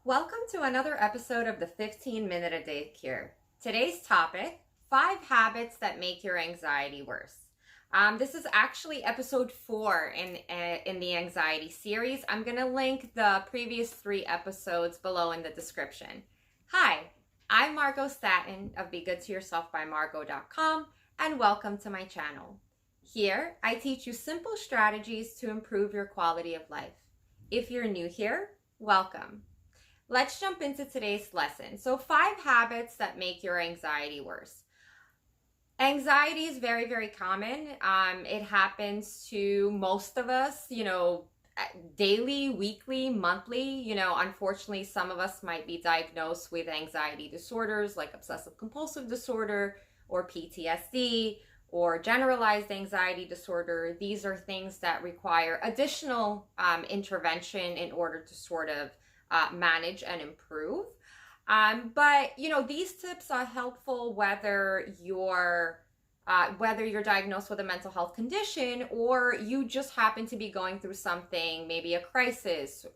Welcome to another episode of the 15-Minute a Day Cure. Today's topic, 5 habits that make your anxiety worse. This is actually episode 4 in the anxiety series. I'm going to link the previous 3 episodes below in the description. Hi, I'm Margo Staten of BeGoodToYourselfByMargo.com and welcome to my channel. Here, I teach you simple strategies to improve your quality of life. If you're new here, welcome. Let's jump into today's lesson. So 5 habits that make your anxiety worse. Anxiety is very, very common. It happens to most of us, daily, weekly, monthly. Unfortunately, some of us might be diagnosed with anxiety disorders like obsessive compulsive disorder or PTSD or generalized anxiety disorder. These are things that require additional intervention in order to sort of manage and improve. But these tips are helpful whether you're diagnosed with a mental health condition or you just happen to be going through something, maybe a crisis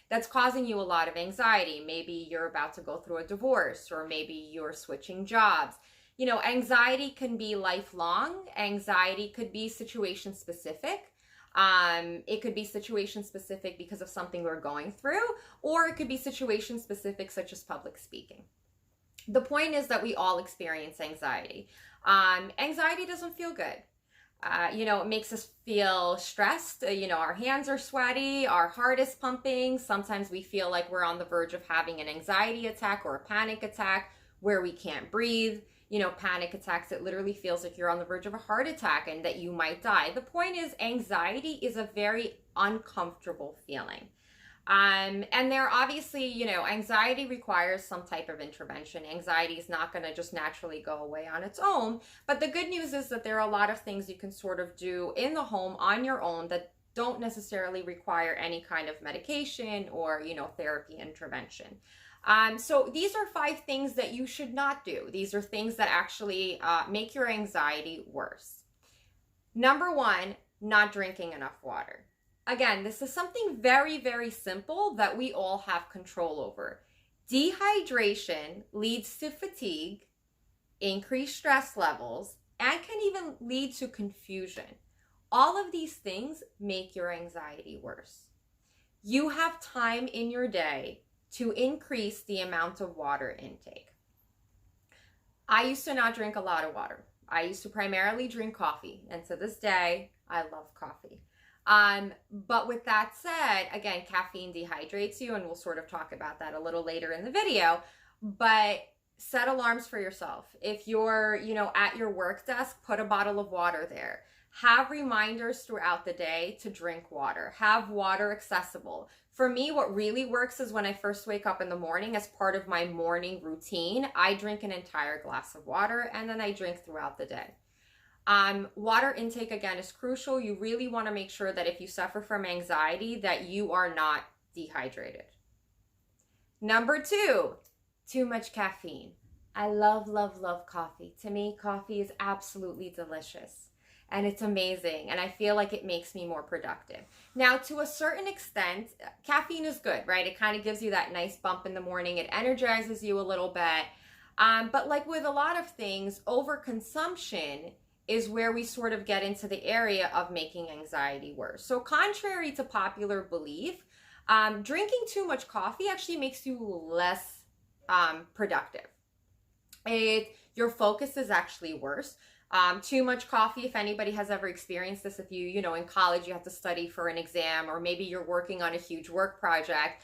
that's causing you a lot of anxiety. Maybe you're about to go through a divorce, or maybe you're switching jobs. Anxiety can be lifelong. Anxiety could be situation specific. It could be situation specific because of something we're going through, or it could be situation specific, such as public speaking. The point is that we all experience anxiety. Anxiety doesn't feel good. It makes us feel stressed. Our hands are sweaty, our heart is pumping. Sometimes we feel like we're on the verge of having an anxiety attack or a panic attack where we can't breathe. Panic attacks, it literally feels like you're on the verge of a heart attack and that you might die. The point is, anxiety is a very uncomfortable feeling. And there obviously, anxiety requires some type of intervention. Anxiety is not going to just naturally go away on its own. But the good news is that there are a lot of things you can sort of do in the home on your own that don't necessarily require any kind of medication or, therapy intervention. So these are 5 things that you should not do. These are things that actually make your anxiety worse. Number 1, not drinking enough water. Again, this is something very, very simple that we all have control over. Dehydration leads to fatigue, increased stress levels, and can even lead to confusion. All of these things make your anxiety worse. You have time in your day to increase the amount of water intake. I used to not drink a lot of water. I used to primarily drink coffee, and to this day, I love coffee. But with that said, again, caffeine dehydrates you, and we'll sort of talk about that a little later in the video, but set alarms for yourself. If you're, at your work desk, put a bottle of water there. Have reminders throughout the day to drink water. Have water accessible. For me, what really works is when I first wake up in the morning, as part of my morning routine, I drink an entire glass of water, and then I drink throughout the day. Water intake, again, is crucial. You really want to make sure that if you suffer from anxiety, that you are not dehydrated. Number 2, too much caffeine. I love, love, love coffee. To me, coffee is absolutely delicious. And it's amazing, and I feel like it makes me more productive. Now, to a certain extent, caffeine is good, right? It kind of gives you that nice bump in the morning. It energizes you a little bit. But like with a lot of things, overconsumption is where we sort of get into the area of making anxiety worse. So contrary to popular belief, drinking too much coffee actually makes you less productive. Your focus is actually worse. Too much coffee, if anybody has ever experienced this, if in college you have to study for an exam, or maybe you're working on a huge work project,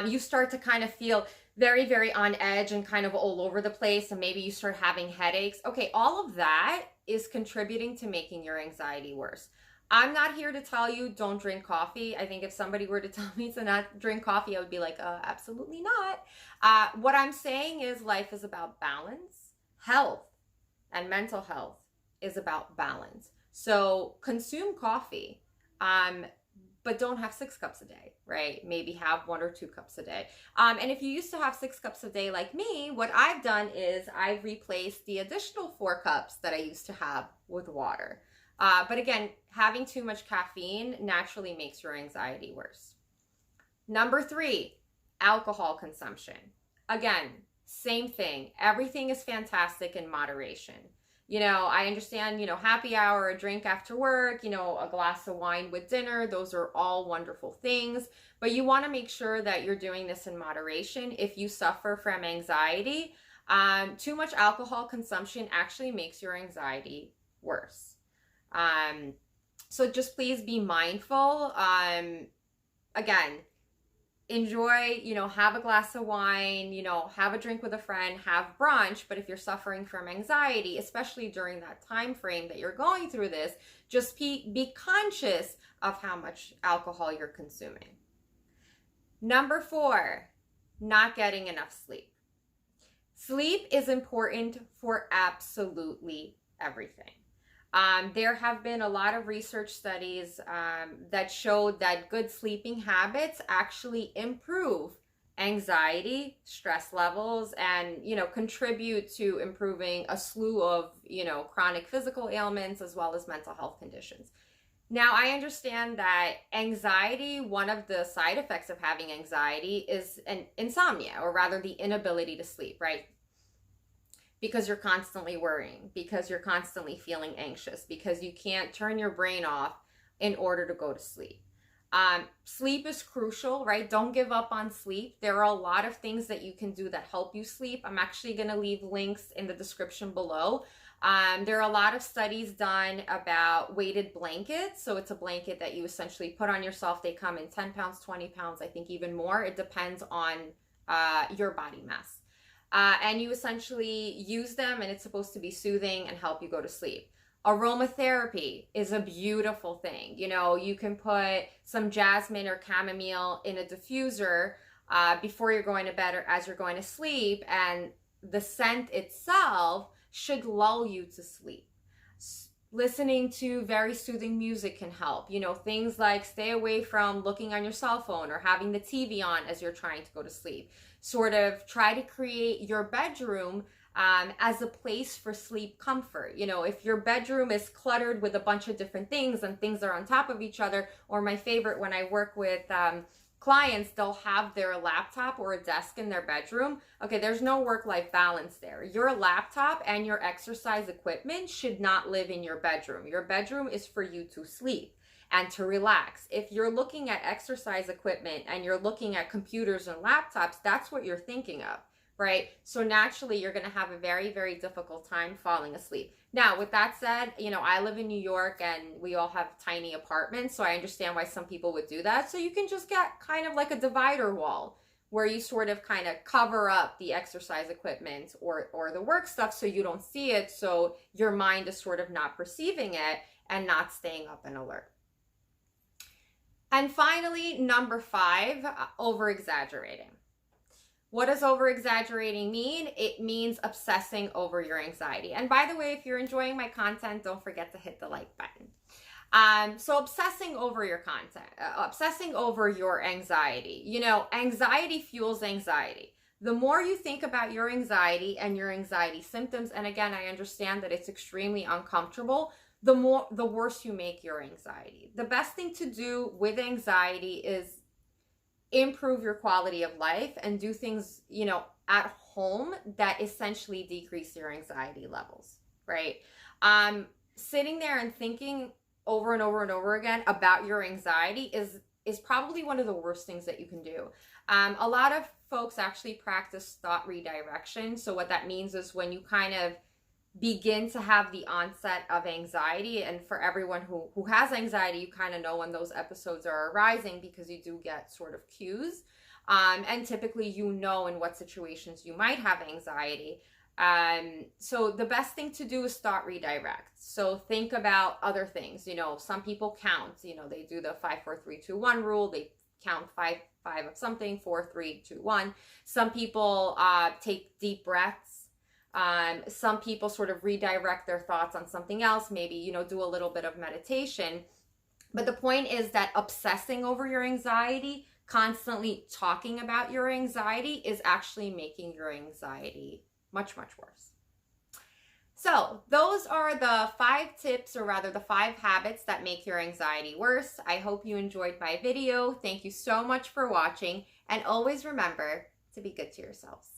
you start to kind of feel very, very on edge and kind of all over the place, and maybe you start having headaches. Okay, all of that is contributing to making your anxiety worse. I'm not here to tell you don't drink coffee. I think if somebody were to tell me to not drink coffee, I would be like, absolutely not. What I'm saying is life is about balance. Health and mental health is about balance. So consume coffee, but don't have 6 cups a day, right? Maybe have 1 or 2 cups a day. And if you used to have 6 cups a day like me, what I've done is I've replaced the additional 4 cups that I used to have with water. But again, having too much caffeine naturally makes your anxiety worse. Number 3, alcohol consumption. Again, same thing. Everything is fantastic in moderation. I understand, happy hour, a drink after work, a glass of wine with dinner. Those are all wonderful things. But you want to make sure that you're doing this in moderation. If you suffer from anxiety, too much alcohol consumption actually makes your anxiety worse. So just please be mindful. Again, enjoy, have a glass of wine, have a drink with a friend, have brunch. But if you're suffering from anxiety, especially during that time frame that you're going through this, just be conscious of how much alcohol you're consuming. Number 4, not getting enough sleep. Sleep is important for absolutely everything. There have been a lot of research studies that showed that good sleeping habits actually improve anxiety, stress levels, and, contribute to improving a slew of, chronic physical ailments as well as mental health conditions. Now, I understand that anxiety, one of the side effects of having anxiety is an insomnia, or rather the inability to sleep, right? Because you're constantly worrying, because you're constantly feeling anxious, because you can't turn your brain off in order to go to sleep. Sleep is crucial, right? Don't give up on sleep. There are a lot of things that you can do that help you sleep. I'm actually going to leave links in the description below. There are a lot of studies done about weighted blankets. So it's a blanket that you essentially put on yourself. They come in 10 pounds, 20 pounds, I think even more. It depends on your body mass. And you essentially use them, and it's supposed to be soothing and help you go to sleep. Aromatherapy is a beautiful thing. You can put some jasmine or chamomile in a diffuser before you're going to bed or as you're going to sleep, and the scent itself should lull you to sleep. Listening to very soothing music can help. Things like stay away from looking on your cell phone or having the TV on as you're trying to go to sleep. Sort of try to create your bedroom as a place for sleep comfort. If your bedroom is cluttered with a bunch of different things and things are on top of each other, or my favorite, when I work with clients, they'll have their laptop or a desk in their bedroom. Okay, there's no work-life balance there. Your laptop and your exercise equipment should not live in your bedroom. Your bedroom is for you to sleep and to relax. If you're looking at exercise equipment and you're looking at computers and laptops, that's what you're thinking of, right? So naturally, you're going to have a very, very difficult time falling asleep. Now, with that said, I live in New York and we all have tiny apartments, so I understand why some people would do that. So you can just get kind of like a divider wall where you sort of kind of cover up the exercise equipment or the work stuff so you don't see it, so your mind is sort of not perceiving it and not staying up and alert. And finally, number 5, over-exaggerating. What does over-exaggerating mean? It means obsessing over your anxiety. And by the way, if you're enjoying my content, don't forget to hit the like button. So obsessing over your content, obsessing over your anxiety. Anxiety fuels anxiety. The more you think about your anxiety and your anxiety symptoms, and again, I understand that it's extremely uncomfortable, the worse you make your anxiety. The best thing to do with anxiety is improve your quality of life and do things, at home that essentially decrease your anxiety levels, right? Sitting there and thinking over and over and over again about your anxiety is probably one of the worst things that you can do. A lot of folks actually practice thought redirection. So what that means is when you kind of begin to have the onset of anxiety, and for everyone who has anxiety, you kind of know when those episodes are arising because you do get sort of cues, and typically in what situations you might have anxiety. So the best thing to do is thought redirect. So think about other things. Some people count, they do the 5, 4, 3, 2, 1 rule. They count 5 of something, 4, 3, 2, 1. Some people take deep breaths. Some people sort of redirect their thoughts on something else, maybe, do a little bit of meditation. But the point is that obsessing over your anxiety, constantly talking about your anxiety, is actually making your anxiety much, much worse. So those are the 5 tips, or rather the 5 habits that make your anxiety worse. I hope you enjoyed my video. Thank you so much for watching, and always remember to be good to yourselves.